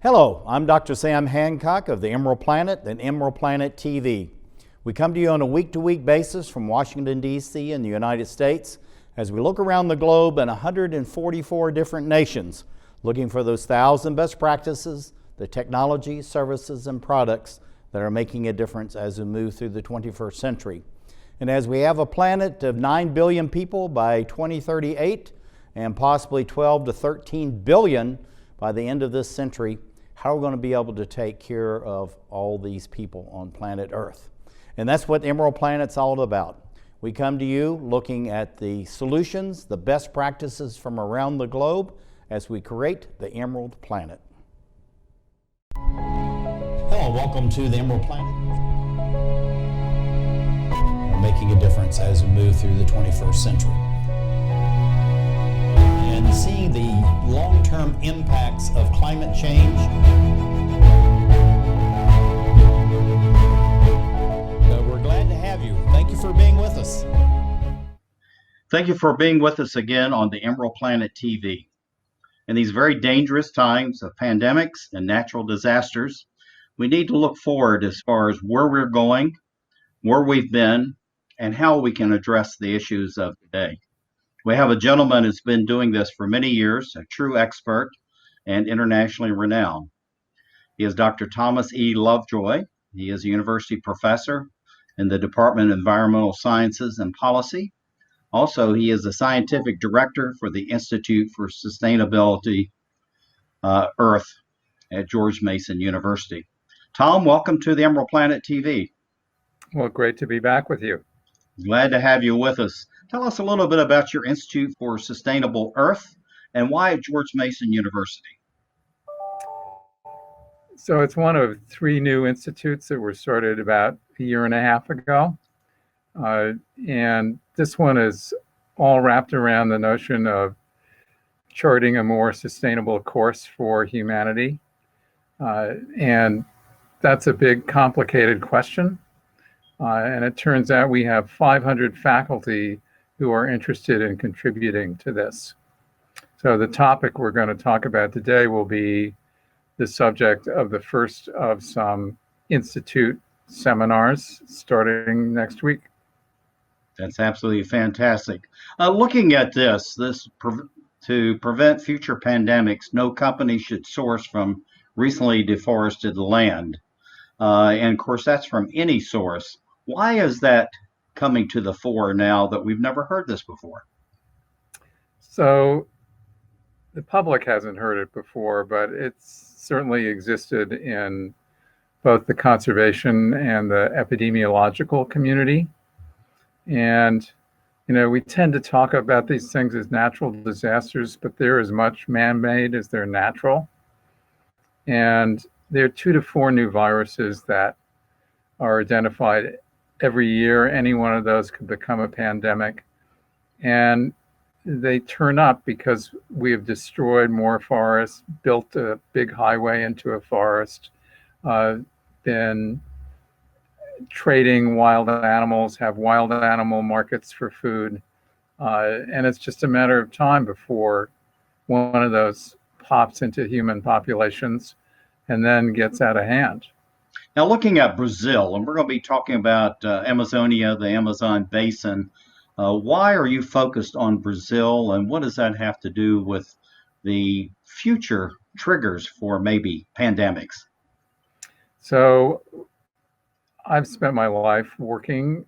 Hello, I'm Dr. Sam Hancock of the Emerald Planet and Emerald Planet TV. We come to you on a week-to-week basis from Washington, D.C. in the United States as we look around the globe in 144 different nations, looking for those 1,000 best practices, the technology, services, and products that are making a difference as we move through the 21st century. And as we have a planet of 9 billion people by 2038 and possibly 12 to 13 billion by the end of this century, how are we going to be able to take care of all these people on planet Earth? And that's what Emerald Planet's all about. We come to you looking at the solutions, the best practices from around the globe as we create the Emerald Planet. Hello, welcome to the Emerald Planet. We're making a difference as we move through the 21st century. And seeing the long-term impacts of climate change. We're glad to have you. Thank you for being with us. Thank you for being with us again on the Emerald Planet TV. In these very dangerous times of pandemics and natural disasters, we need to look forward as far as where we're going, where we've been, and how we can address the issues of today. We have a gentleman who's been doing this for many years, a true expert and internationally renowned. He is Dr. Thomas E. Lovejoy. He is a university professor in the Department of Environmental Sciences and Policy. Also, he is the scientific director for the Institute for Sustainability Earth at George Mason University. Tom, welcome to the Emerald Planet TV. Well, great to be back with you. Glad to have you with us. Tell us a little bit about your Institute for Sustainable Earth and why at George Mason University. So it's one of 3 new institutes that were started about a year and a half ago. And this one is all wrapped around the notion of charting a more sustainable course for humanity. And that's a big, complicated question. And it turns out we have 500 faculty who are interested in contributing to this. So the topic we're going to talk about today will be the subject of the first of some institute seminars starting next week. That's absolutely fantastic. Looking at this to prevent future pandemics, no company should source from recently deforested land. And of course, that's from any source. Why is that coming to the fore now that we've never heard this before? So the public hasn't heard it before, but it's certainly existed in both the conservation and the epidemiological community. And, we tend to talk about these things as natural disasters, but they're as much man-made as they're natural. And there are 2 to 4 new viruses that are identified every year. Any one of those could become a pandemic. And they turn up because we have destroyed more forests, built a big highway into a forest, been trading wild animals, have wild animal markets for food. And it's just a matter of time before one of those pops into human populations and then gets out of hand. Now, looking at Brazil, and we're going to be talking about Amazonia, the Amazon basin. Why are you focused on Brazil, and what does that have to do with the future triggers for maybe pandemics? So I've spent my life working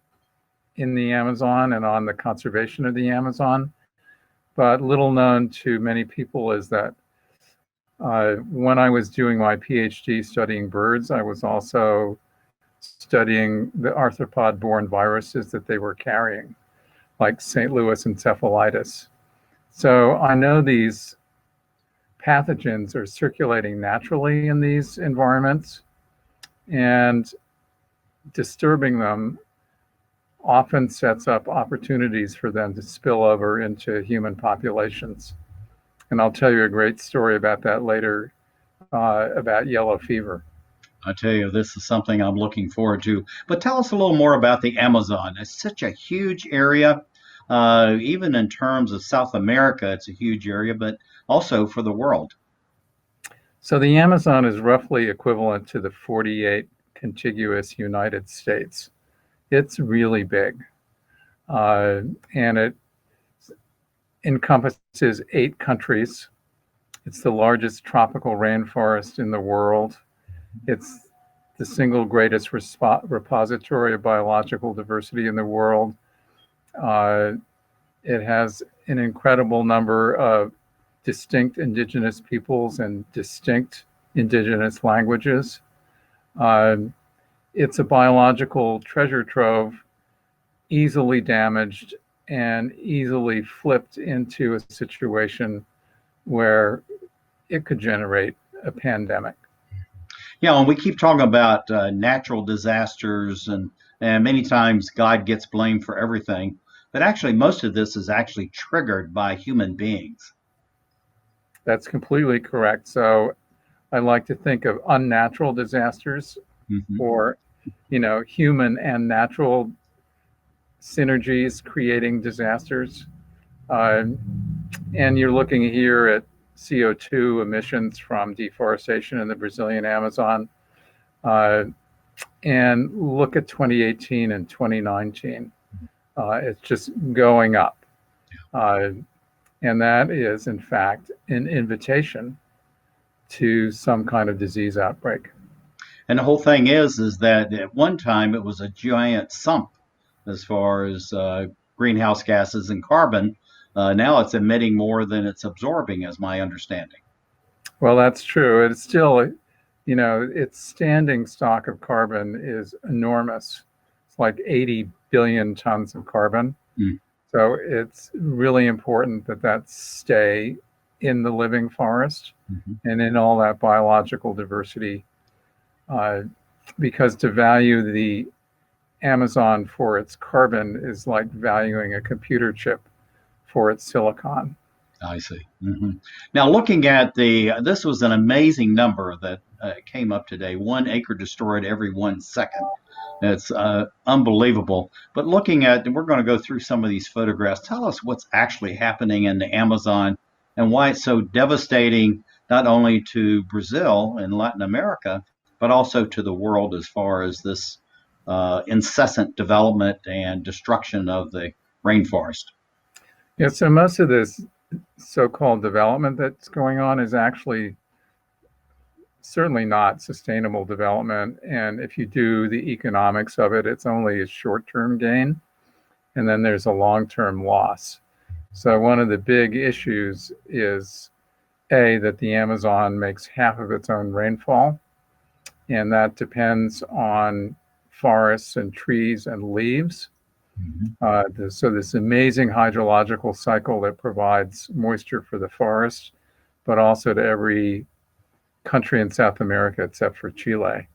in the Amazon and on the conservation of the Amazon, but little known to many people is that when I was doing my PhD studying birds, I was also studying the arthropod-borne viruses that they were carrying, like St. Louis encephalitis. So I know these pathogens are circulating naturally in these environments, and disturbing them often sets up opportunities for them to spill over into human populations. And I'll tell you a great story about that later, about yellow fever. I tell you, this is something I'm looking forward to. But tell us a little more about the Amazon. It's such a huge area. Even in terms of South America, it's a huge area, but also for the world. So the Amazon is roughly equivalent to the 48 contiguous United States. It's really big. And it encompasses 8 countries. It's the largest tropical rainforest in the world. It's the single greatest repository of biological diversity in the world. It has an incredible number of distinct indigenous peoples and distinct indigenous languages. It's a biological treasure trove, easily damaged and easily flipped into a situation where it could generate a pandemic. Yeah, and we keep talking about natural disasters, and many times God gets blamed for everything. But actually, most of this is actually triggered by human beings. That's completely correct. So I like to think of unnatural disasters, Mm-hmm. or, human and natural synergies creating disasters. And you're looking here at CO2 emissions from deforestation in the Brazilian Amazon. And look at 2018 and 2019. It's just going up. And that is, in fact, an invitation to some kind of disease outbreak. And the whole thing is that at one time it was a giant sump as far as greenhouse gases and carbon. Now it's emitting more than it's absorbing, is my understanding. Well, that's true. It's still, its standing stock of carbon is enormous. It's like 80 billion tons of carbon. Mm. So it's really important that stay in the living forest and in all that biological diversity, because to value the Amazon for its carbon is like valuing a computer chip for its silicon. I see. Now, looking at this was an amazing number that came up today. 1 acre destroyed every 1 second. It's unbelievable. But looking at, we're going to go through some of these photographs. Tell us what's actually happening in the Amazon and why it's so devastating, not only to Brazil and Latin America, but also to the world as far as this incessant development and destruction of the rainforest. Yeah, so most of this so-called development that's going on is actually certainly not sustainable development. And if you do the economics of it, it's only a short-term gain. And then there's a long-term loss. So one of the big issues is, that the Amazon makes half of its own rainfall. And that depends on forests and trees and leaves. So this amazing hydrological cycle that provides moisture for the forest, but also to every country in South America except for Chile.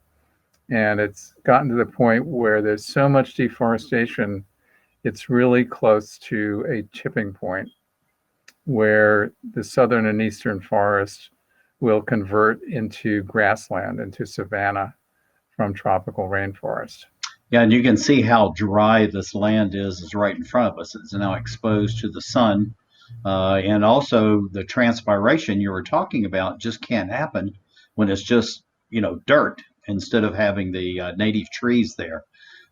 And it's gotten to the point where there's so much deforestation, it's really close to a tipping point where the southern and eastern forests will convert into grassland, into savanna from tropical rainforest. Yeah, and you can see how dry this land is right in front of us. It's now exposed to the sun. And also the transpiration you were talking about just can't happen when it's just, dirt instead of having the native trees there.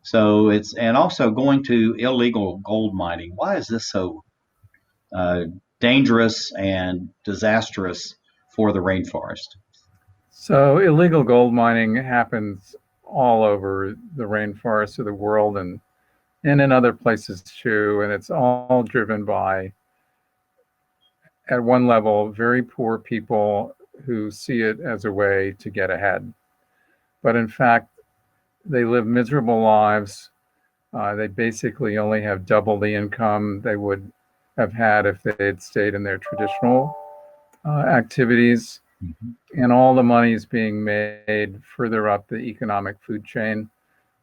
So and also going to illegal gold mining. Why is this so dangerous and disastrous for the rainforest? So illegal gold mining happens all over the rainforests of the world and in other places too. And it's all driven by, at one level, very poor people who see it as a way to get ahead. But in fact, they live miserable lives. They basically only have double the income they would have had if they had stayed in their traditional activities. And all the money is being made further up the economic food chain.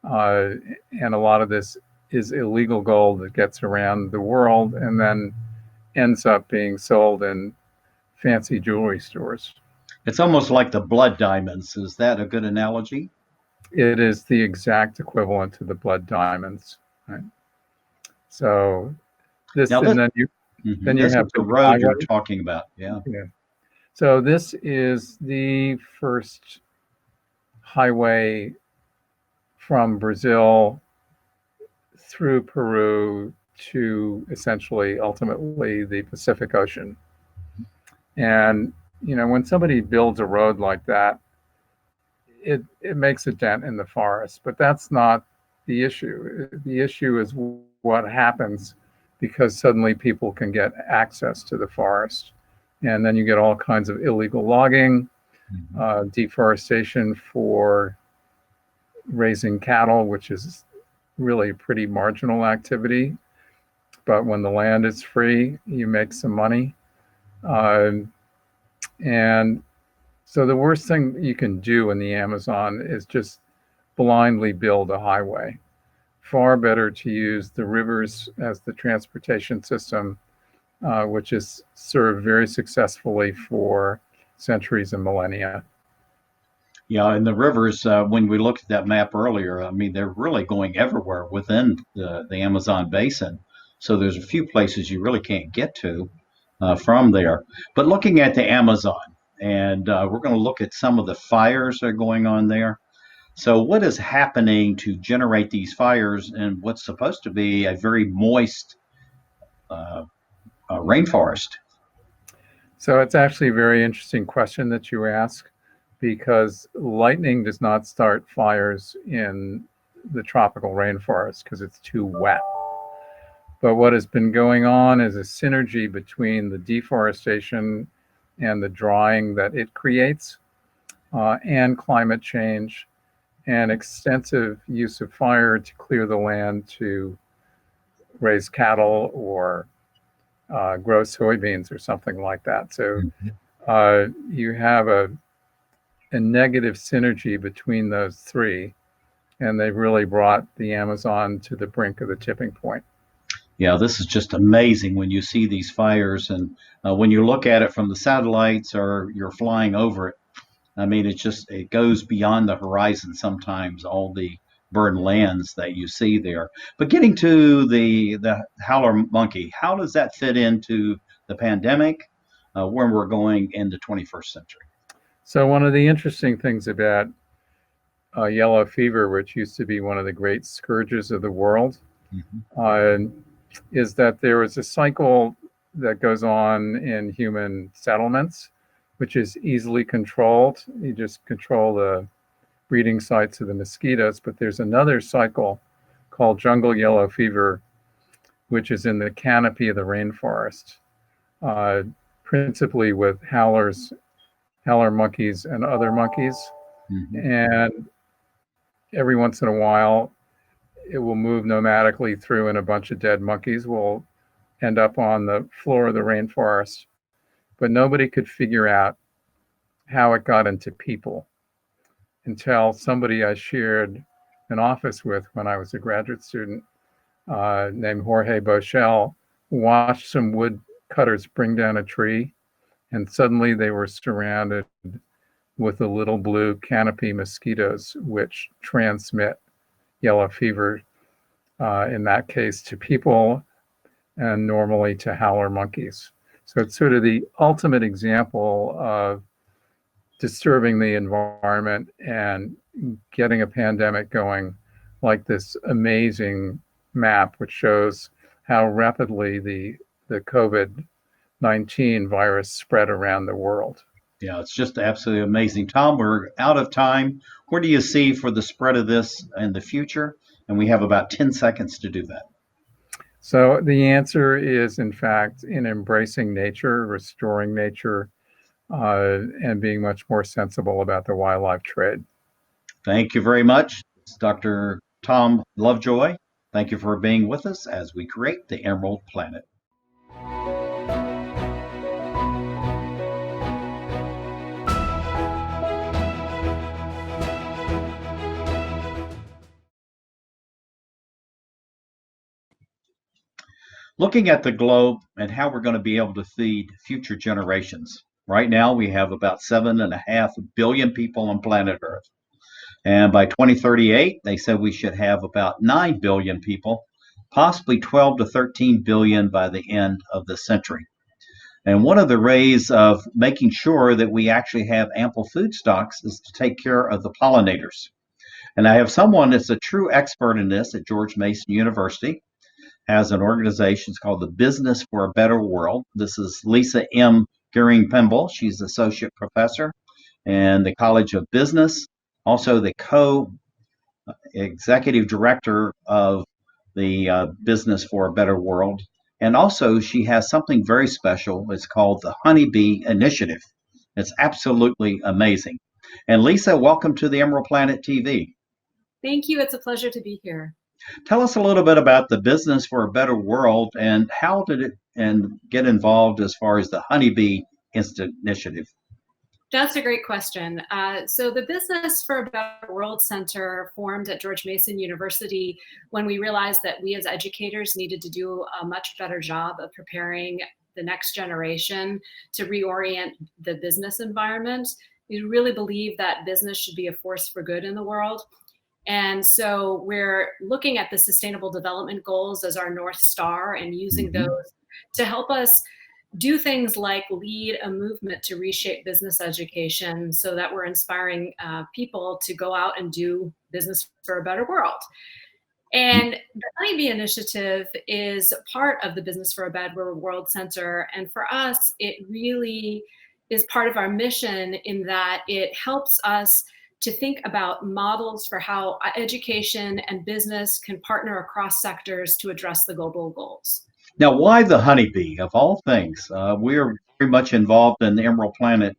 And a lot of this is illegal gold that gets around the world and then ends up being sold in fancy jewelry stores. It's almost like the blood diamonds. Is that a good analogy? It is the exact equivalent to the blood diamonds. Right? So this, now, and then you this have is the road you're talking about. Yeah. So this is the first highway from Brazil through Peru to essentially, ultimately, the Pacific Ocean. And, when somebody builds a road like that, it makes a dent in the forest, but that's not the issue. The issue is what happens because suddenly people can get access to the forest. And then you get all kinds of illegal logging, deforestation for raising cattle, which is really a pretty marginal activity. But when the land is free, you make some money. And so the worst thing you can do in the Amazon is just blindly build a highway. Far better to use the rivers as the transportation system, which is served very successfully for centuries and millennia. Yeah, and the rivers, when we looked at that map earlier, I mean, they're really going everywhere within the Amazon basin. So there's a few places you really can't get to from there. But looking at the Amazon, and we're going to look at some of the fires that are going on there. So, what is happening to generate these fires in what's supposed to be a very moist rainforest? So it's actually a very interesting question that you ask, because lightning does not start fires in the tropical rainforest because it's too wet. But what has been going on is a synergy between the deforestation and the drying that it creates, and climate change, and extensive use of fire to clear the land to raise cattle or grow soybeans or something like that. So you have a negative synergy between those three, and they've really brought the Amazon to the brink of the tipping point. Yeah, this is just amazing when you see these fires, and when you look at it from the satellites or you're flying over it. I mean, it goes beyond the horizon sometimes, all the burned lands that you see there. But getting to the howler monkey, how does that fit into the pandemic when we're going into 21st century? So one of the interesting things about yellow fever, which used to be one of the great scourges of the world, is that there is a cycle that goes on in human settlements, which is easily controlled. You just control the breeding sites of the mosquitoes, but there's another cycle called jungle yellow fever, which is in the canopy of the rainforest, principally with howler monkeys and other monkeys. And every once in a while, it will move nomadically through, and a bunch of dead monkeys will end up on the floor of the rainforest. But nobody could figure out how it got into people until somebody I shared an office with when I was a graduate student, named Jorge Bochel, watched some woodcutters bring down a tree, and suddenly they were surrounded with the little blue canopy mosquitoes, which transmit yellow fever, in that case to people, and normally to howler monkeys. So it's sort of the ultimate example of disturbing the environment and getting a pandemic going, like this amazing map, which shows how rapidly the COVID-19 virus spread around the world. Yeah, it's just absolutely amazing. Tom, we're out of time. Where do you see for the spread of this in the future? And we have about 10 seconds to do that. So the answer is, in fact, in embracing nature, restoring nature, and being much more sensible about the wildlife trade. Thank you very much, Dr. Tom Lovejoy. Thank you for being with us as we create the Emerald Planet. Looking at the globe and how we're going to be able to feed future generations. Right now, we have about 7.5 billion people on planet Earth. And by 2038, they said we should have about 9 billion people, possibly 12 to 13 billion by the end of the century. And one of the ways of making sure that we actually have ample food stocks is to take care of the pollinators. And I have someone that's a true expert in this at George Mason University, has an organization, it's called the Business for a Better World. This is Lisa M. Gring-Pemble. She's associate professor in the College of Business, also the co-executive director of the Business for a Better World. And also she has something very special. It's called the Honeybee Initiative. It's absolutely amazing. And Lisa, welcome to the Emerald Planet TV. Thank you. It's a pleasure to be here. Tell us a little bit about the Business for a Better World and how did it get involved as far as the Honeybee Initiative? That's a great question. So the Business for a Better World Center formed at George Mason University when we realized that we as educators needed to do a much better job of preparing the next generation to reorient the business environment. We really believe that business should be a force for good in the world. And so we're looking at the Sustainable Development Goals as our North Star and using those to help us do things like lead a movement to reshape business education so that we're inspiring people to go out and do business for a better world. And the Honeybee Initiative is part of the Business for a Better World Center. And for us, it really is part of our mission in that it helps us to think about models for how education and business can partner across sectors to address the global goals. Now, why the honeybee of all things? We're very much involved in the Emerald Planet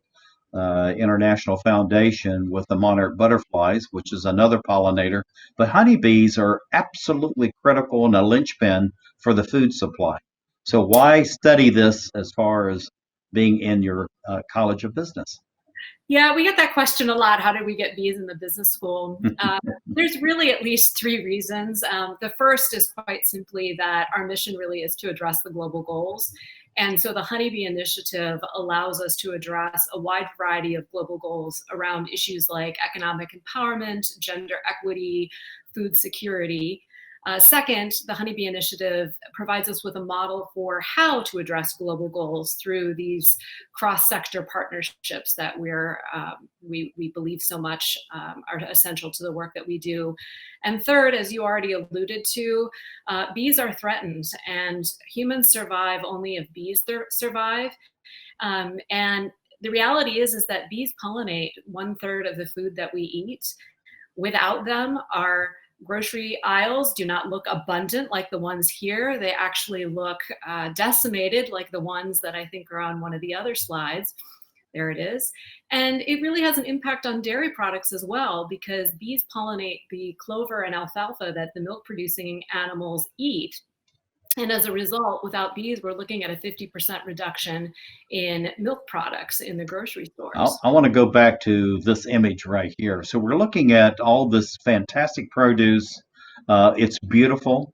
International Foundation with the monarch butterflies, which is another pollinator. But honeybees are absolutely critical and a linchpin for the food supply. So why study this as far as being in your College of Business? Yeah, we get that question a lot. How did we get bees in the business school? There's really at least three reasons. The first is quite simply that our mission really is to address the global goals. And so the Honeybee Initiative allows us to address a wide variety of global goals around issues like economic empowerment, gender equity, food security. Second, the Honeybee Initiative provides us with a model for how to address global goals through these cross-sector partnerships that we believe so much are essential to the work that we do. And third, as you already alluded to, bees are threatened, and humans survive only if bees survive. And the reality is that bees pollinate 1/3 of the food that we eat. Without them, our grocery aisles do not look abundant like the ones here. They actually look decimated like the ones that I think are on one of the other slides. There it is. And it really has an impact on dairy products as well, because bees pollinate the clover and alfalfa that the milk producing animals eat. And as a result, without bees, we're looking at a 50% reduction in milk products in the grocery stores. I want to go back to this image right here. So we're looking at all this fantastic produce. It's beautiful.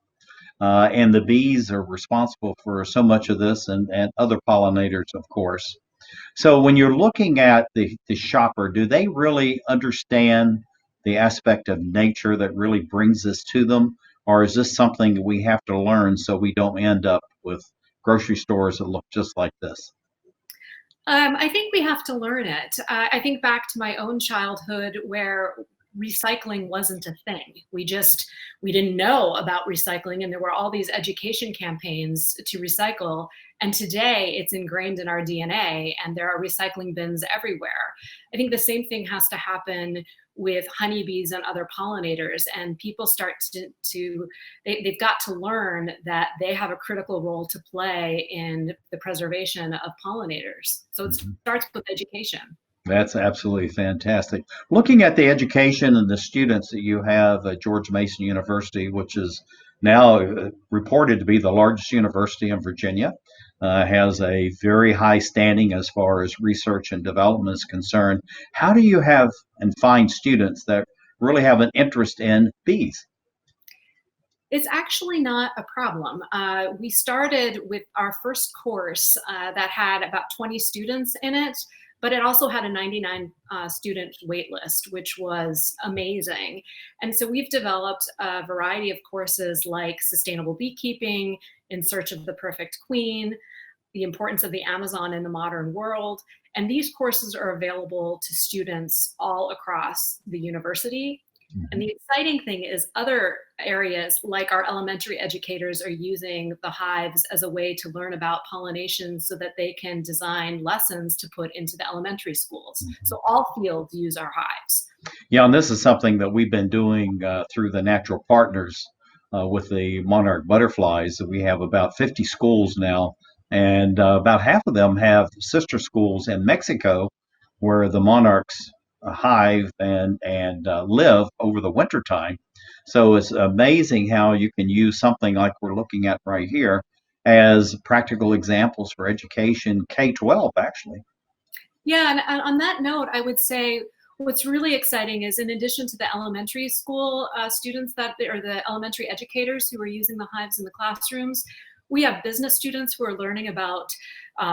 And the bees are responsible for so much of this and other pollinators, of course. So when you're looking at the shopper, do they really understand the aspect of nature that really brings this to them? Or is this something we have to learn so we don't end up with grocery stores that look just like this? I think we have to learn it. I think back to my own childhood where recycling wasn't a thing. We didn't know about recycling, and there were all these education campaigns to recycle. And today it's ingrained in our DNA, and there are recycling bins everywhere. I think the same thing has to happen with honeybees and other pollinators, and people start they've got to learn that they have a critical role to play in the preservation of pollinators. So it starts with education. That's absolutely fantastic. Looking at the education and the students that you have at George Mason University, which is now reported to be the largest university in Virginia, has a very high standing as far as research and development is concerned. How do you have and find students that really have an interest in bees? It's actually not a problem. We started with our first course that had about 20 students in it, but it also had a 99 student wait list, which was amazing. And so we've developed a variety of courses like sustainable beekeeping, in search of the perfect queen, the importance of the Amazon in the modern world. And these courses are available to students all across the university. And the exciting thing is other areas, like our elementary educators, are using the hives as a way to learn about pollination so that they can design lessons to put into the elementary schools. So all fields use our hives. Yeah, and this is something that we've been doing through the natural partners with the monarch butterflies. We have about 50 schools now, and about half of them have sister schools in Mexico where the monarchs hive and live over the winter time. So it's amazing how you can use something like we're looking at right here as practical examples for education, K-12 actually. Yeah, and on that note, I would say what's really exciting is, in addition to the elementary school students or the elementary educators who are using the hives in the classrooms, we have business students who are learning about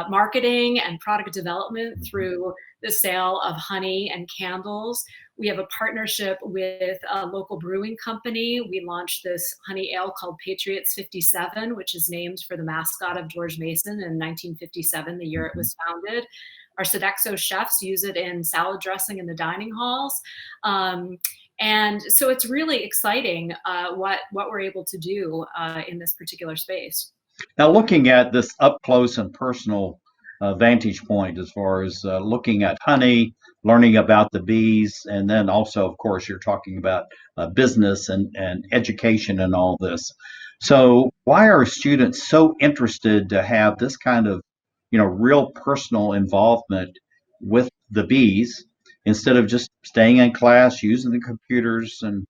marketing and product development through the sale of honey and candles. We have a partnership with a local brewing company. We launched this honey ale called Patriots 57, which is named for the mascot of George Mason in 1957, the year it was founded. Our Sodexo chefs use it in salad dressing in the dining halls. And so it's really exciting what we're able to do in this particular space. Now, looking at this up close and personal vantage point, as far as looking at honey, learning about the bees, and then also, of course, you're talking about business and education and all this. So why are students so interested to have this kind of, real personal involvement with the bees instead of just staying in class, using the computers, and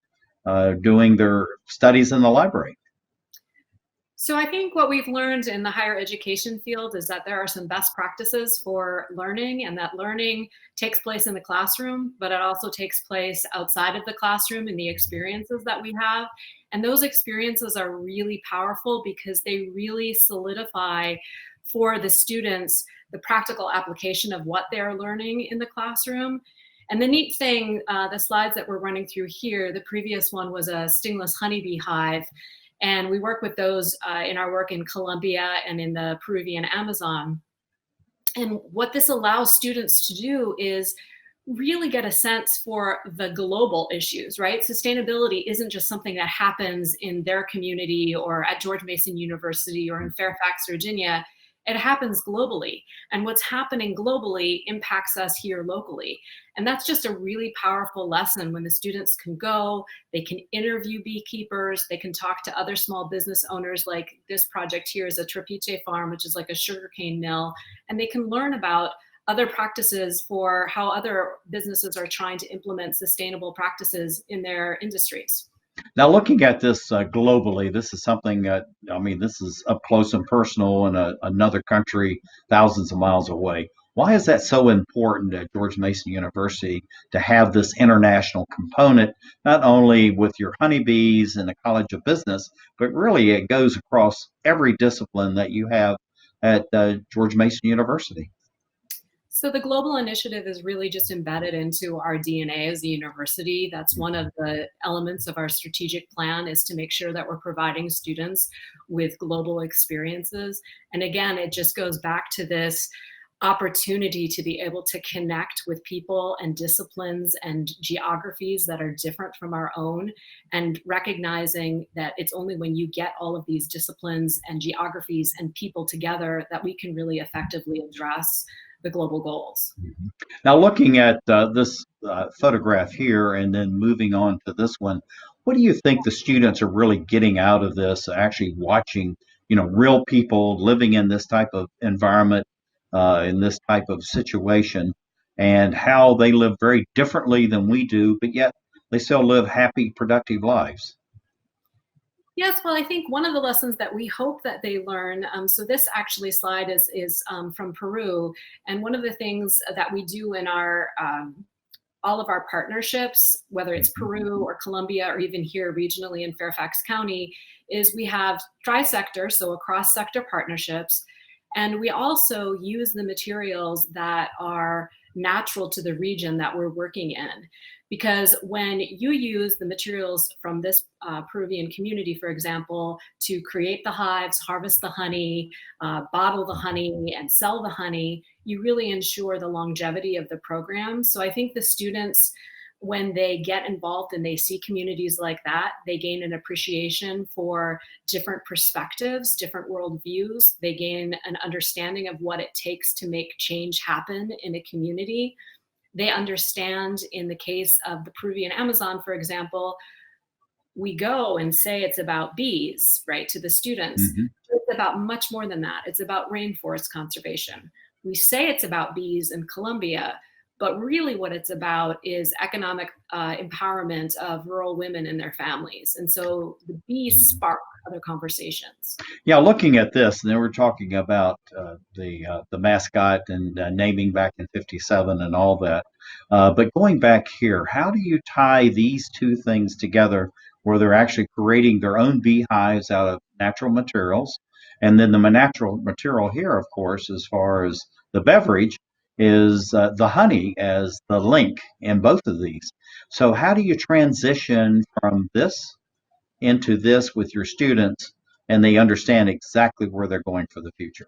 doing their studies in the library? So I think what we've learned in the higher education field is that there are some best practices for learning, and that learning takes place in the classroom, but it also takes place outside of the classroom in the experiences that we have. And those experiences are really powerful because they really solidify for the students the practical application of what they're learning in the classroom. And the neat thing, the slides that we're running through here, the previous one was a stingless honeybee hive. And we work with those in our work in Colombia and in the Peruvian Amazon. And what this allows students to do is really get a sense for the global issues, right? Sustainability isn't just something that happens in their community or at George Mason University or in Fairfax, Virginia. It happens globally. And what's happening globally impacts us here locally. And that's just a really powerful lesson when the students can go, they can interview beekeepers, they can talk to other small business owners. Like this project here is a trapiche farm, which is like a sugarcane mill, and they can learn about other practices for how other businesses are trying to implement sustainable practices in their industries. Now, looking at this globally, this is something that, this is up close and personal in another country, thousands of miles away. Why is that so important at George Mason University to have this international component, not only with your honeybees and the College of Business, but really it goes across every discipline that you have at George Mason University? So the global initiative is really just embedded into our DNA as a university. That's one of the elements of our strategic plan, is to make sure that we're providing students with global experiences. And again, it just goes back to this opportunity to be able to connect with people and disciplines and geographies that are different from our own, and recognizing that it's only when you get all of these disciplines and geographies and people together that we can really effectively address the global goals. Now, looking at this photograph here and then moving on to this one, what do you think the students are really getting out of this, actually watching, real people living in this type of environment, in this type of situation, and how they live very differently than we do, but yet they still live happy, productive lives? Yes, well, I think one of the lessons that we hope that they learn, so this actually slide is from Peru, and one of the things that we do in our all of our partnerships, whether it's Peru or Colombia or even here regionally in Fairfax County, is we have tri-sector, so across sector partnerships, and we also use the materials that are natural to the region that we're working in. Because when you use the materials from this Peruvian community, for example, to create the hives, harvest the honey, bottle the honey, and sell the honey, you really ensure the longevity of the program. So I think the students, when they get involved and they see communities like that, they gain an appreciation for different perspectives, different worldviews. They gain an understanding of what it takes to make change happen in a community. They understand, in the case of the Peruvian Amazon, for example, we go and say it's about bees, right, to the students. Mm-hmm. It's about much more than that. It's about rainforest conservation. We say it's about bees in Colombia, but really what it's about is economic empowerment of rural women and their families. And so the bees spark other conversations. Yeah, looking at this, and then we're talking about the mascot and naming back in '57 and all that. But going back here, how do you tie these two things together where they're actually creating their own beehives out of natural materials? And then the natural material here, of course, as far as the beverage, is the honey as the link in both of these. So how do you transition from this into this with your students and they understand exactly where they're going for the future?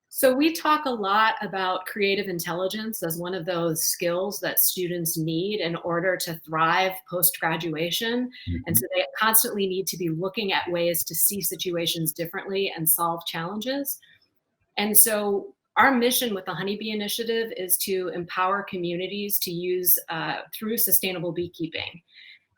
So we talk a lot about creative intelligence as one of those skills that students need in order to thrive post-graduation. Mm-hmm. And so they constantly need to be looking at ways to see situations differently and solve challenges. And so our mission with the Honeybee Initiative is to empower communities to use through sustainable beekeeping.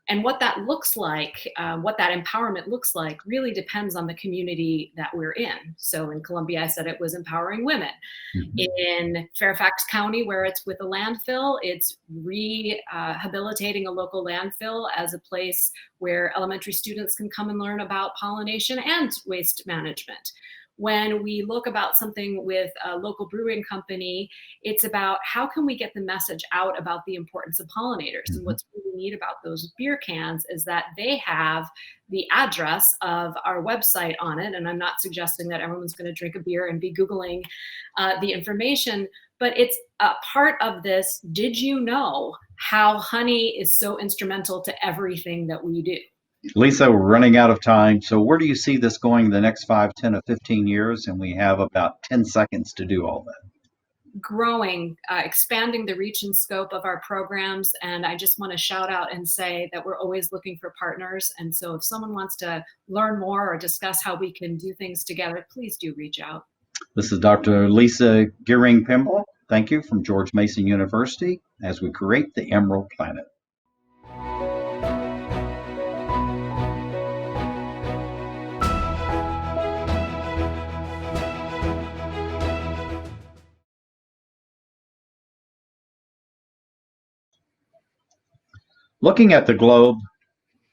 And what that looks like, what that empowerment looks like, really depends on the community that we're in. So in Colombia, I said it was empowering women. Mm-hmm. In Fairfax County, where it's with a landfill, it's rehabilitating a local landfill as a place where elementary students can come and learn about pollination and waste management. When we look about something with a local brewing company, it's about how can we get the message out about the importance of pollinators. And what's really neat about those beer cans is that they have the address of our website on it. And I'm not suggesting that everyone's going to drink a beer and be Googling the information, but it's a part of this. Did you know how honey is so instrumental to everything that we do? Lisa, we're running out of time. So where do you see this going the next 5, 10, or 15 years? And we have about 10 seconds to do all that. Growing, expanding the reach and scope of our programs. And I just want to shout out and say that we're always looking for partners. And so if someone wants to learn more or discuss how we can do things together, please do reach out. This is Dr. Lisa Gring-Pemble. Thank you, from George Mason University, as we create the Emerald Planet. Looking at the globe,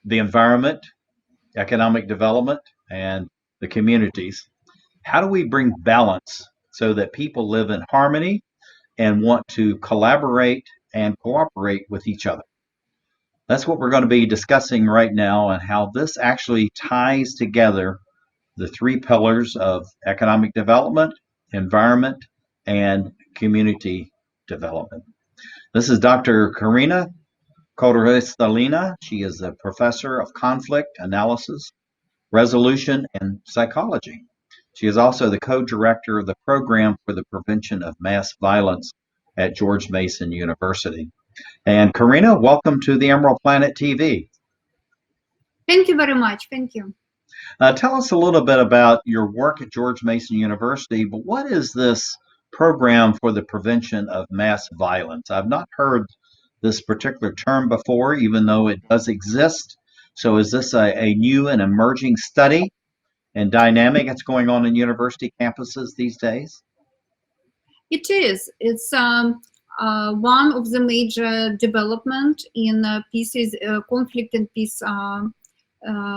the environment, economic development, and the communities, how do we bring balance so that people live in harmony and want to collaborate and cooperate with each other? That's what we're going to be discussing right now, and how this actually ties together the three pillars of economic development, environment, and community development. This is Dr. Karina Korostelina. She is a professor of conflict analysis, resolution, and psychology. She is also the co-director of the program for the prevention of mass violence at George Mason University. And Karina, welcome to the Emerald Planet TV. Thank you very much. Thank you. Tell us a little bit about your work at George Mason University, but what is this program for the prevention of mass violence? I've not heard this particular term before, even though it does exist. So is this a new and emerging study and dynamic that's going on in university campuses these days? It is. It's one of the major development in peace, conflict and peace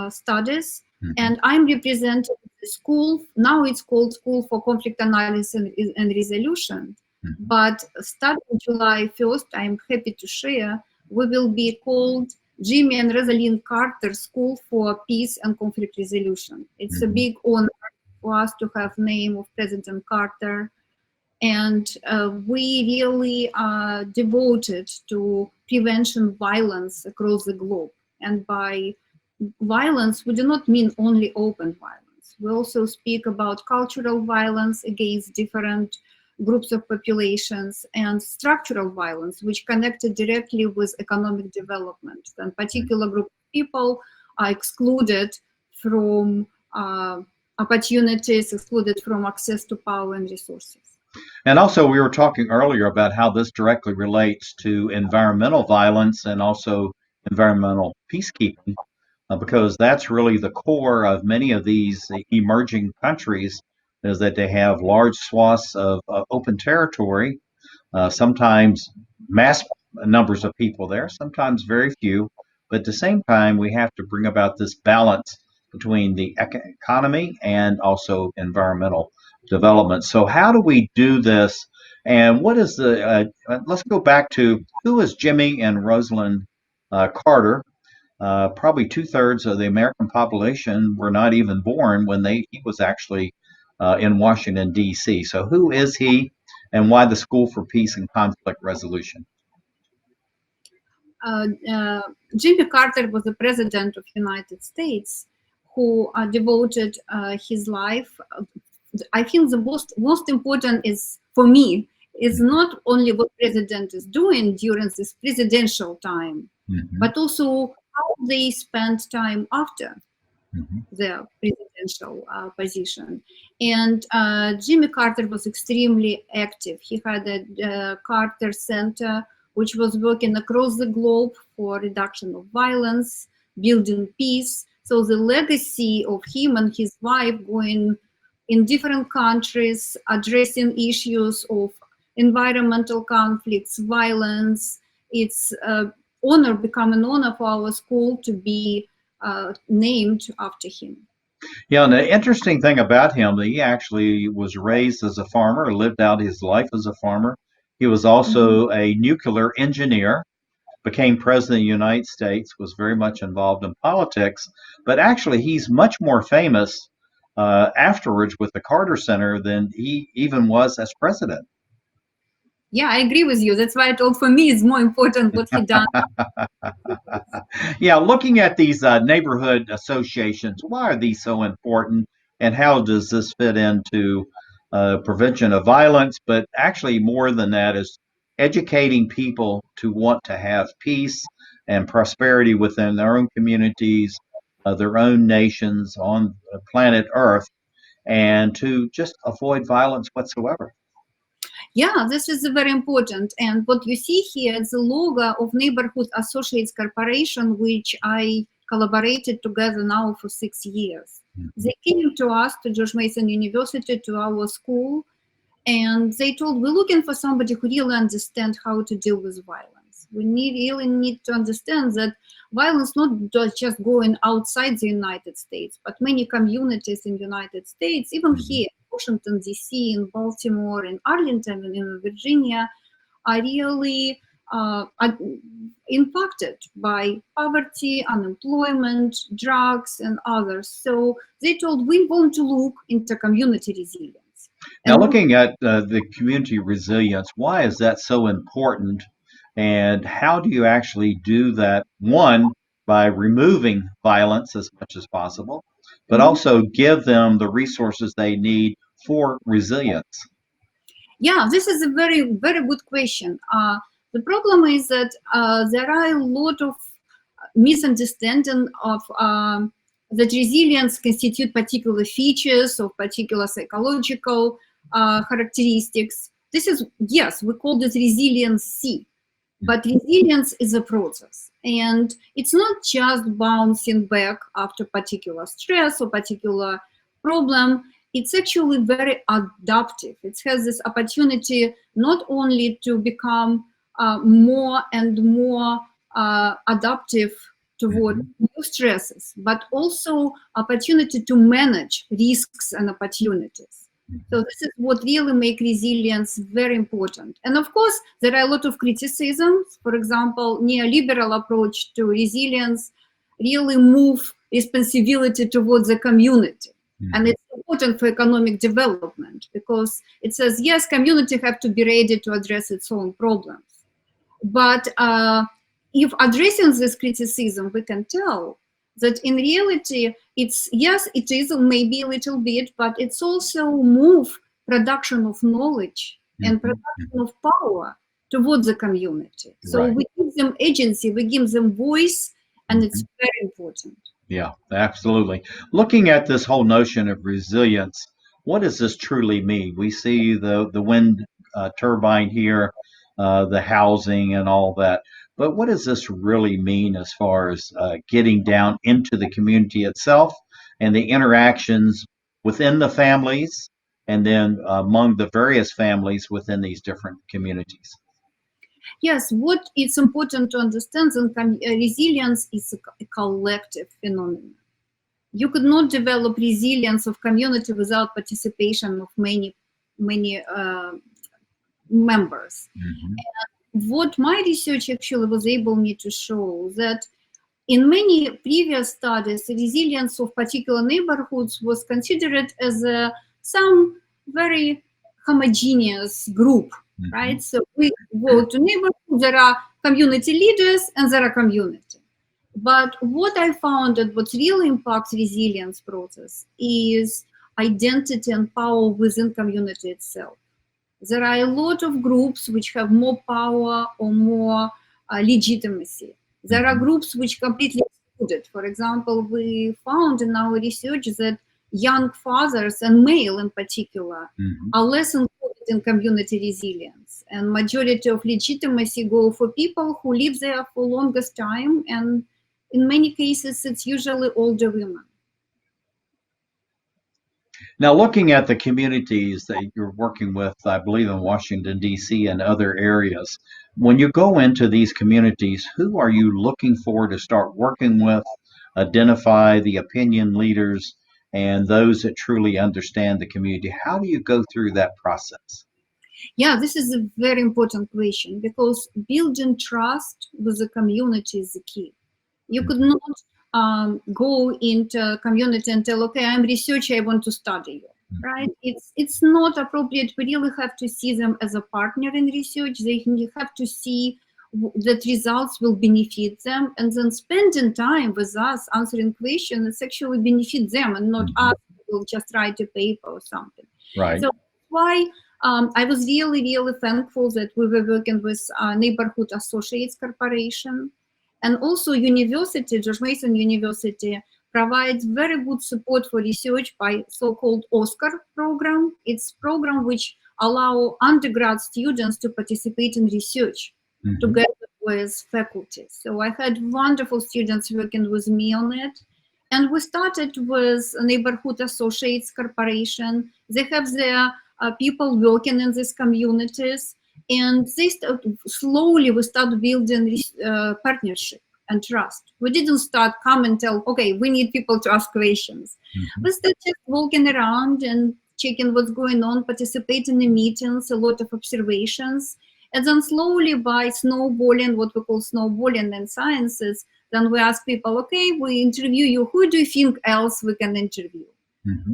studies. Mm-hmm. And I'm representing the school. Now it's called School for Conflict Analysis and Resolution. Mm-hmm. But starting July 1st, I'm happy to share, we will be called Jimmy and Rosalind Carter School for Peace and Conflict Resolution. It's mm-hmm. a big honor for us to have name of President Carter. And we really are devoted to prevention violence across the globe. And by violence, we do not mean only open violence. We also speak about cultural violence against different groups of populations and structural violence, which connected directly with economic development. And particular group of people are excluded from opportunities, excluded from access to power and resources. And also, we were talking earlier about how this directly relates to environmental violence and also environmental peacekeeping, because that's really the core of many of these emerging countries, is that they have large swaths of open territory, sometimes mass numbers of people there, sometimes very few. But at the same time, we have to bring about this balance between the economy and also environmental development. So how do we do this? And what is the, let's go back to who is Jimmy and Rosalind Carter? Probably 2/3 of the American population were not even born when he was actually in Washington, D.C. So who is he, and why the School for Peace and Conflict Resolution? Jimmy Carter was the president of the United States who devoted his life. I think the most important is, for me, is not only what president is doing during this presidential time, but also how they spend time after their presidential position. And Jimmy Carter was extremely active. He had a Carter Center, which was working across the globe for reduction of violence, building peace. So the legacy of him and his wife going in different countries, addressing issues of environmental conflicts, violence, it's become an honor for our school to be named after him. Yeah, and the interesting thing about him, he actually was raised as a farmer, lived out his life as a farmer. He was also a nuclear engineer, became president of the United States, was very much involved in politics, but actually he's much more famous afterwards with the Carter Center than he even was as president. Yeah, I agree with you. That's why I told, for me, it's more important what he done. Yeah, looking at these neighborhood associations, why are these so important, and how does this fit into prevention of violence? But actually, more than that, is educating people to want to have peace and prosperity within their own communities, their own nations on planet Earth, and to just avoid violence whatsoever. Yeah, this is very important. And what you see here is the logo of Neighborhood Associates Corporation, which I collaborated together now for 6 years. They came to us, to George Mason University, to our school, and they told, we're looking for somebody who really understands how to deal with violence. We really need to understand that violence not just going outside the United States, but many communities in the United States, even here, Washington, D.C., in Baltimore, in Arlington, and in Virginia, are really impacted by poverty, unemployment, drugs, and others. So they told, we want to look into community resilience. Now, looking at the community resilience, why is that so important? And how do you actually do that? One, by removing violence as much as possible, but also give them the resources they need for resilience. Yeah, this is a very, very good question. The problem is that there are a lot of misunderstanding of that resilience constitute particular features or particular psychological characteristics. This is, yes, we call this resiliency, but resilience is a process. And it's not just bouncing back after particular stress or particular problem. It's actually very adaptive. It has this opportunity not only to become more and more adaptive toward new stresses, but also opportunity to manage risks and opportunities. So this is what really makes resilience very important. And of course, there are a lot of criticisms. For example, neoliberal approach to resilience really move responsibility towards the community. And it's important for economic development because it says, yes, community have to be ready to address its own problems. But if addressing this criticism, we can tell that in reality, it's, yes, it is maybe a little bit, but it's also move production of knowledge and production of power towards the community. So we give them agency, we give them voice, and it's very important. Yeah, absolutely. Looking at this whole notion of resilience, what does this truly mean? We see the wind turbine here, the housing and all that, but what does this really mean as far as getting down into the community itself and the interactions within the families and then among the various families within these different communities? Yes, what is important to understand that resilience is a collective phenomenon. You could not develop resilience of community without participation of many members. And what my research actually was able me to show that in many previous studies, the resilience of particular neighborhoods was considered as some very homogeneous group, right? So we go to neighborhoods, there are community leaders and there are community. But what I found that what really impacts resilience process is identity and power within community itself. There are a lot of groups which have more power or more legitimacy. There are groups which completely excluded. For example, we found in our research that young fathers and male in particular are less included in community resilience, and majority of legitimacy go for people who live there for longest time, and in many cases it's usually older women. Now, looking at the communities that you're working with, I believe in Washington, D.C. and other areas, when you go into these communities, who are you looking for to start working with, identify the opinion leaders, and those that truly understand the community? How do you go through that process? Yeah, this is a very important question because building trust with the community is the key. You could not go into community and tell, okay, I'm researcher, I want to study you, right? It's not appropriate. We really have to see them as a partner in research. They have to see that results will benefit them, and then spending time with us answering questions actually benefit them and not us who will just write a paper or something. Right. So that's why I was really, really thankful that we were working with Neighborhood Associates Corporation. And also university, George Mason University, provides very good support for research by so-called OSCAR program. It's a program which allow undergrad students to participate in research together with faculty. So I had wonderful students working with me on it. And we started with Neighborhood Associates Corporation. They have their people working in these communities. And slowly we start building partnership and trust. We didn't start come and tell, okay, we need people to ask questions. We started just walking around and checking what's going on, participating in meetings, a lot of observations. And then slowly by snowballing, what we call snowballing in sciences, then we ask people, okay, we interview you. Who do you think else we can interview?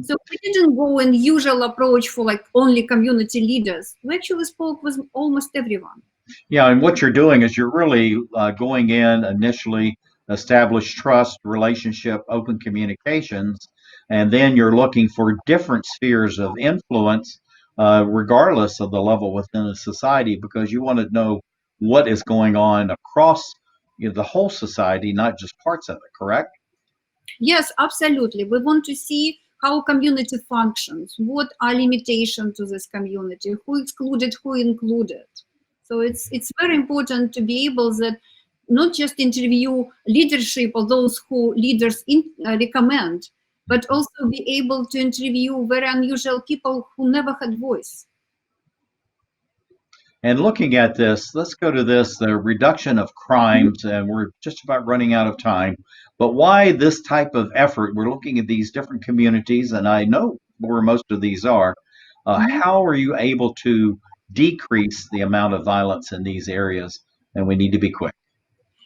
So we didn't go in usual approach for like only community leaders. We actually spoke with almost everyone. Yeah, and what you're doing is you're really going in initially, establish trust, relationship, open communications, and then you're looking for different spheres of influence, regardless of the level within a society, because you want to know what is going on across the whole society, not just parts of it, correct? Yes, absolutely. We want to see how community functions, what are limitations to this community, who excluded, who included. So it's very important to be able that not just interview leadership or those who leaders recommend, but also be able to interview very unusual people who never had voice. And looking at this, let's go to this, the reduction of crimes, and we're just about running out of time. But why this type of effort? We're looking at these different communities, and I know where most of these are. How are you able to decrease the amount of violence in these areas? And we need to be quick.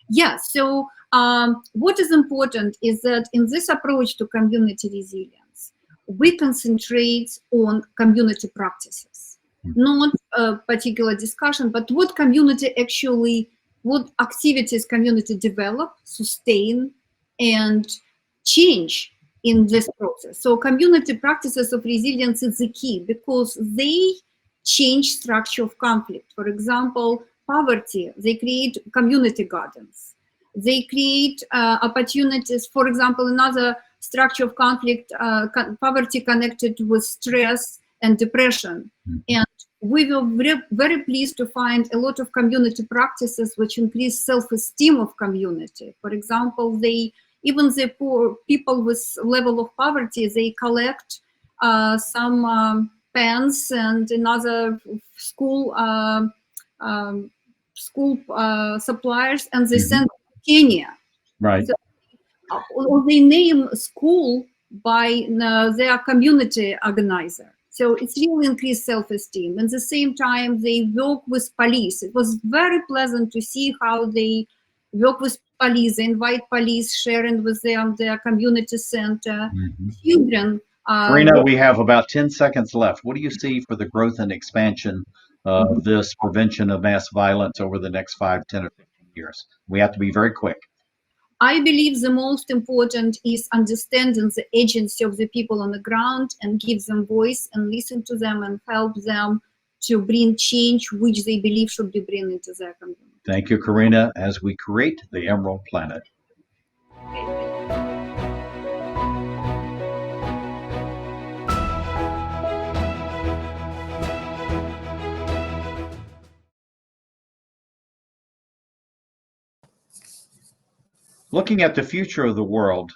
Yeah, so what is important is that in this approach to community resilience, we concentrate on community practices, not a particular discussion, but what community actually, what activities community develop, sustain, and change in this process. So community practices of resilience is the key because they change structure of conflict. For example, poverty, they create community gardens. They create opportunities. For example, another structure of conflict, poverty connected with stress and depression. And we were very pleased to find a lot of community practices which increase self-esteem of community. For example, even the poor people with level of poverty, they collect some pens and another school suppliers, and they send to Kenya. Right. So, or they name school by their community organizer. So it's really increased self-esteem. At the same time, they work with police. It was very pleasant to see how they work with police. They invite police, sharing with them their community center. Children. Karina, we have about 10 seconds left. What do you see for the growth and expansion of this prevention of mass violence over the next 5, 10, or 15 years? We have to be very quick. I believe the most important is understanding the agency of the people on the ground and give them voice and listen to them and help them to bring change which they believe should be brought into their community. Thank you, Karina, as we create the Emerald Planet. Looking at the future of the world,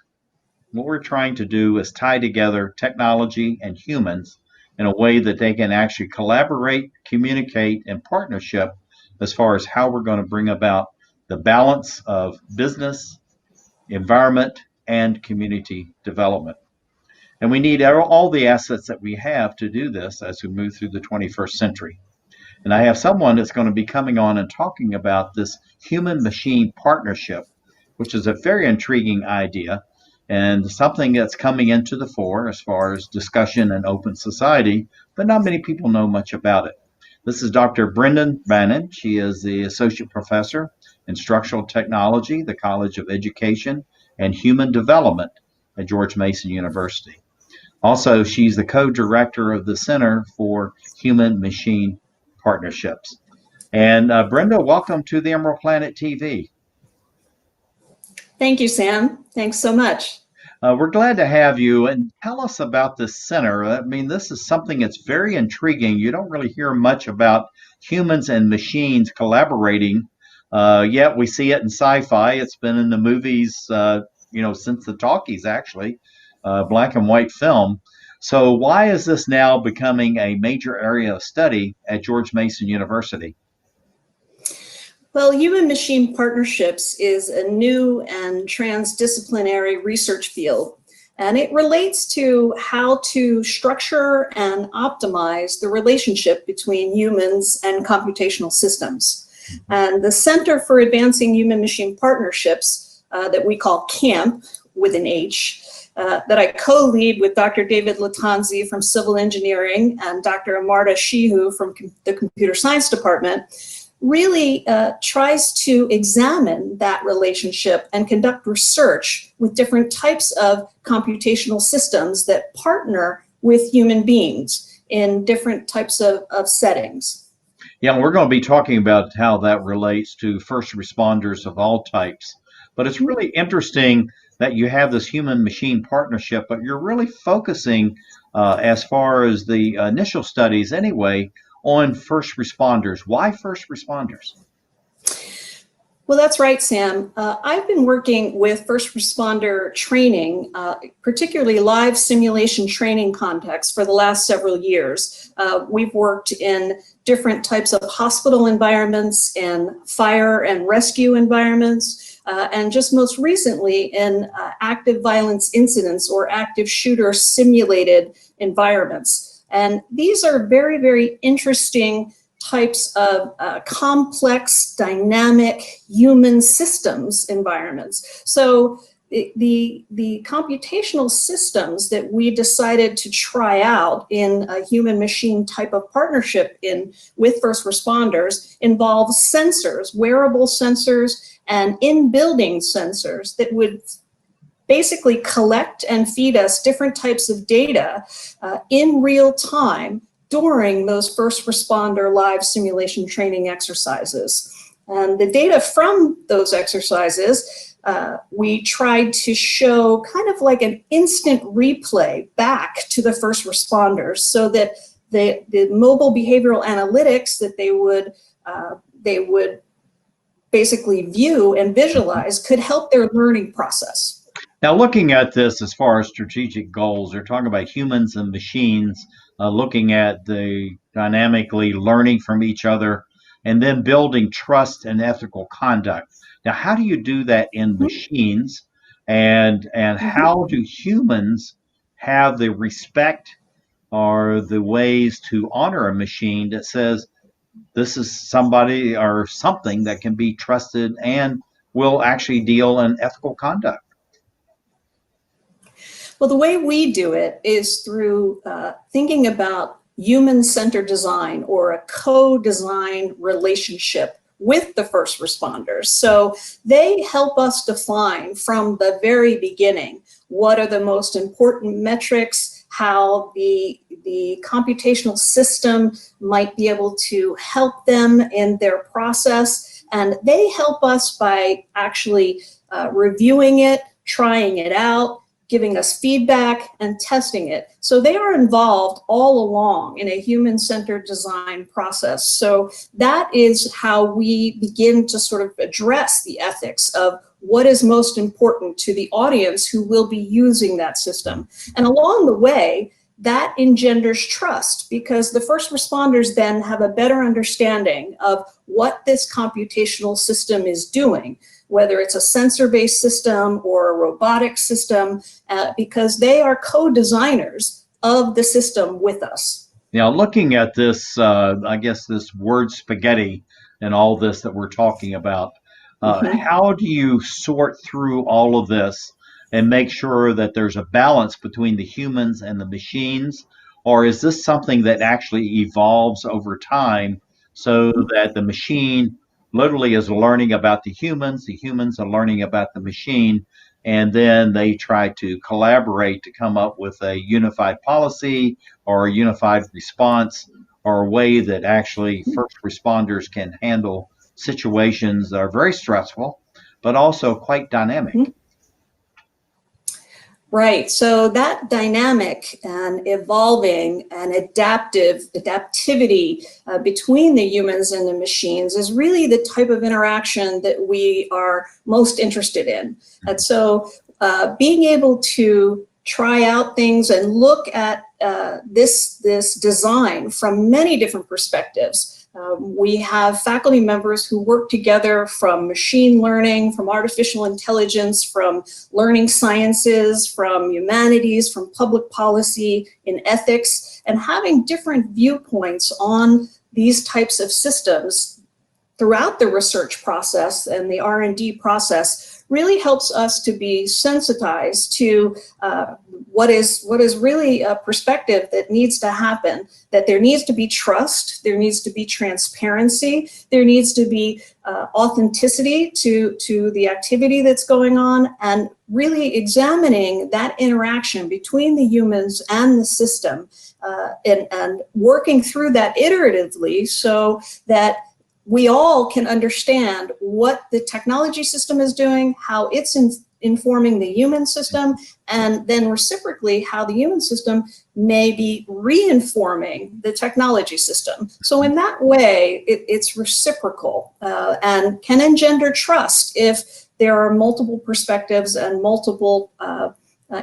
what we're trying to do is tie together technology and humans in a way that they can actually collaborate, communicate, and partnership as far as how we're going to bring about the balance of business, environment, and community development. And we need all the assets that we have to do this as we move through the 21st century. And I have someone that's going to be coming on and talking about this human-machine partnership, which is a very intriguing idea and something that's coming into the fore as far as discussion and open society, but not many people know much about it. This is Dr. Brendan Bannon. She is the Associate Professor in Structural Technology, the College of Education and Human Development at George Mason University. Also, she's the co-director of the Center for Human-Machine Partnerships. And Brenda, welcome to the Emerald Planet TV. Thank you, Sam. Thanks so much. We're glad to have you, and tell us about this center. I mean, this is something that's very intriguing. You don't really hear much about humans and machines collaborating, yet we see it in sci-fi. It's been in the movies, since the talkies, actually, black and white film. So why is this now becoming a major area of study at George Mason University? Well, human-machine partnerships is a new and transdisciplinary research field, and it relates to how to structure and optimize the relationship between humans and computational systems. And the Center for Advancing Human-Machine Partnerships, that we call CAMP with an H, that I co-lead with Dr. David Latanzi from Civil Engineering and Dr. Amarta Shihu from the Computer Science Department, really tries to examine that relationship and conduct research with different types of computational systems that partner with human beings in different types of settings. Yeah, we're going to be talking about how that relates to first responders of all types. But it's really interesting that you have this human-machine partnership, but you're really focusing, as far as the initial studies anyway, on first responders. Why first responders? Well, that's right, Sam. I've been working with first responder training, particularly live simulation training contexts for the last several years. We've worked in different types of hospital environments, in fire and rescue environments, and just most recently in active violence incidents or active shooter simulated environments. And these are very, very interesting types of complex, dynamic human systems environments. So the computational systems that we decided to try out in a human machine type of partnership with first responders involve sensors, wearable sensors, and in-building sensors that would basically collect and feed us different types of data in real time during those first responder live simulation training exercises. And the data from those exercises, we tried to show kind of like an instant replay back to the first responders, so that the mobile behavioral analytics that they would basically view and visualize could help their learning process. Now, looking at this as far as strategic goals, they're talking about humans and machines, looking at the dynamically learning from each other, and then building trust and ethical conduct. Now, how do you do that in machines, and how do humans have the respect or the ways to honor a machine that says this is somebody or something that can be trusted and will actually deal in ethical conduct? Well, the way we do it is through thinking about human-centered design, or a co-designed relationship with the first responders. So they help us define from the very beginning what are the most important metrics, how the computational system might be able to help them in their process. And they help us by actually reviewing it, trying it out, giving us feedback, and testing it. So they are involved all along in a human-centered design process. So that is how we begin to sort of address the ethics of what is most important to the audience who will be using that system. And along the way, that engenders trust, because the first responders then have a better understanding of what this computational system is doing, whether it's a sensor-based system or a robotic system, because they are co-designers of the system with us. Now, looking at this, I guess this word spaghetti and all this that we're talking about, how do you sort through all of this and make sure that there's a balance between the humans and the machines? Or is this something that actually evolves over time so that the machine literally is learning about the humans are learning about the machine, and then they try to collaborate to come up with a unified policy or a unified response, or a way that actually first responders can handle situations that are very stressful, but also quite dynamic? Right, so that dynamic and evolving and adaptivity between the humans and the machines is really the type of interaction that we are most interested in. And so being able to try out things and look at this design from many different perspectives. We have faculty members who work together from machine learning, from artificial intelligence, from learning sciences, from humanities, from public policy, in ethics, and having different viewpoints on these types of systems throughout the research process and the R&D process really helps us to be sensitized to what is really a perspective that needs to happen, that there needs to be trust, there needs to be transparency, there needs to be authenticity to the activity that's going on, and really examining that interaction between the humans and the system, and working through that iteratively so that we all can understand what the technology system is doing, how it's informing the human system, and then reciprocally how the human system may be reinforming the technology system. So in that way, it's reciprocal and can engender trust if there are multiple perspectives and multiple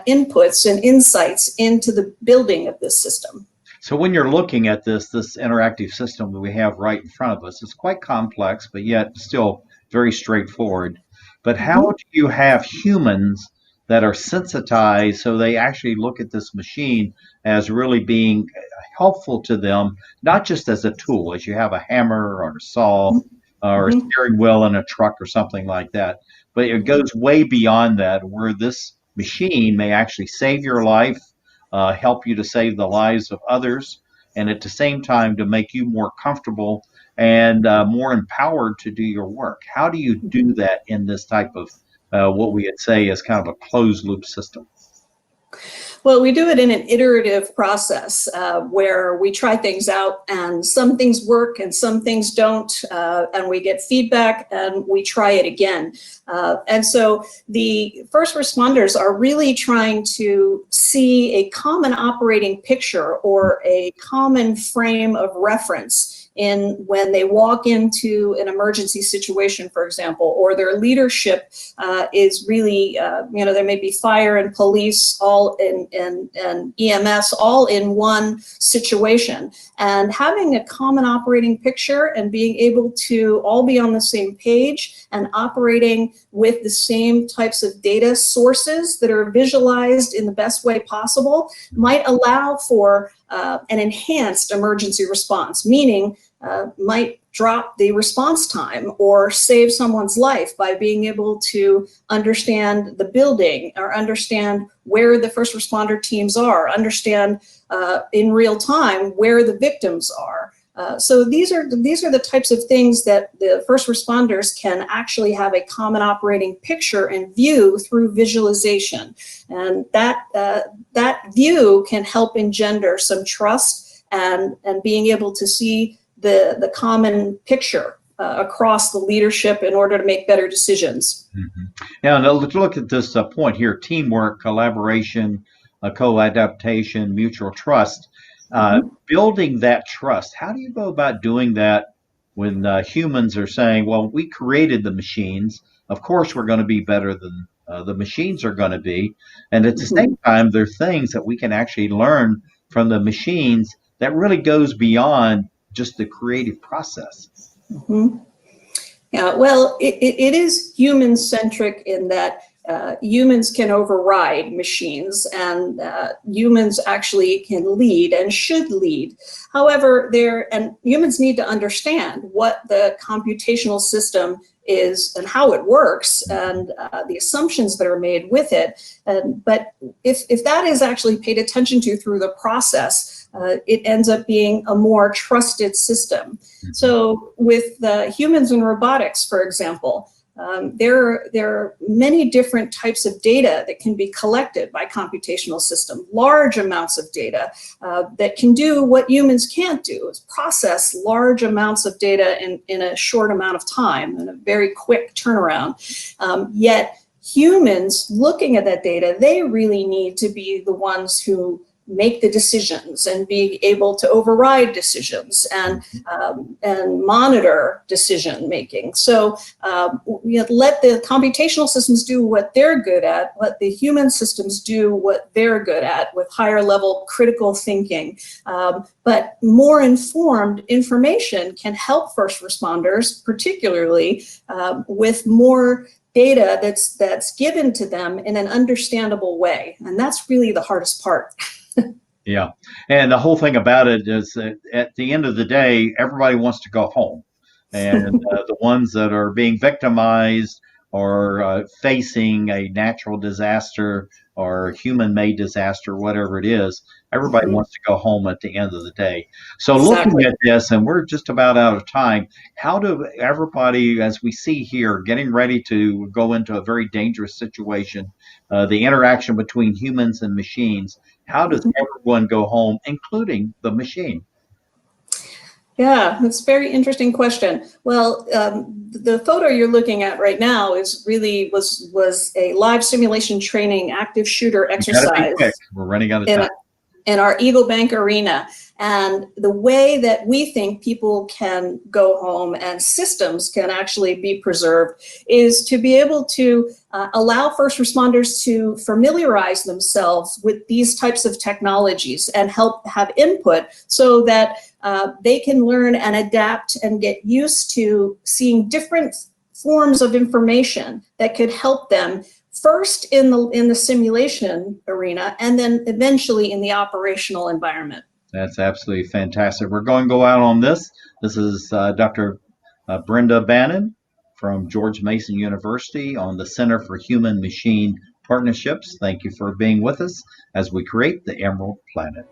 inputs and insights into the building of this system. So when you're looking at this interactive system that we have right in front of us, it's quite complex, but yet still very straightforward. But how do you have humans that are sensitized so they actually look at this machine as really being helpful to them, not just as a tool, as you have a hammer or a saw, or a steering wheel in a truck or something like that. But it goes way beyond that, where this machine may actually save your life, help you to save the lives of others, and at the same time to make you more comfortable and more empowered to do your work. How do you do that in this type of what we would say is kind of a closed loop system? Well, we do it in an iterative process where we try things out, and some things work and some things don't, and we get feedback and we try it again. And so the first responders are really trying to see a common operating picture or a common frame of reference in when they walk into an emergency situation, for example, or their leadership is really, there may be fire and police all and EMS all in one situation. And having a common operating picture and being able to all be on the same page and operating with the same types of data sources that are visualized in the best way possible might allow for an enhanced emergency response, meaning might drop the response time or save someone's life by being able to understand the building or understand where the first responder teams are, understand in real time where the victims are. So these are the types of things that the first responders can actually have a common operating picture and view through visualization, and that view can help engender some trust and being able to see the common picture across the leadership in order to make better decisions. Now, let's look at this point here: teamwork, collaboration, co-adaptation, mutual trust. Building that trust, how do you go about doing that when humans are saying, well, we created the machines, of course we're going to be better than the machines are going to be, and at the same time there are things that we can actually learn from the machines that really goes beyond just the creative process? Yeah, well, it is human-centric in that humans can override machines, and humans actually can lead and should lead. However, humans need to understand what the computational system is and how it works and the assumptions that are made with it. But if that is actually paid attention to through the process, it ends up being a more trusted system. So with humans and robotics, for example, there are many different types of data that can be collected by computational system, large amounts of data that can do what humans can't do, is process large amounts of data in a short amount of time, in a very quick turnaround. Yet humans looking at that data, they really need to be the ones who make the decisions and be able to override decisions and monitor decision making. So let the computational systems do what they're good at, let the human systems do what they're good at with higher level critical thinking. But more informed information can help first responders, particularly with more data that's given to them in an understandable way. And that's really the hardest part. Yeah. And the whole thing about it is that at the end of the day, everybody wants to go home. And the ones that are being victimized or facing a natural disaster or human-made disaster, whatever it is, everybody wants to go home at the end of the day. So looking at this, and we're just about out of time, how do everybody, as we see here, getting ready to go into a very dangerous situation, the interaction between humans and machines, how does everyone go home, including the machine? Yeah, that's a very interesting question. Well, the photo you're looking at right now is really was a live simulation training active shooter exercise. We're running out of time. In our Eagle Bank arena. And the way that we think people can go home and systems can actually be preserved is to be able to allow first responders to familiarize themselves with these types of technologies and help have input so that they can learn and adapt and get used to seeing different forms of information that could help them first in the simulation arena and then eventually in the operational environment. That's absolutely fantastic. We're going to go out on this. This is Dr. Brenda Bannon from George Mason University on the Center for Human Machine Partnerships. Thank you for being with us as we create the Emerald Planet.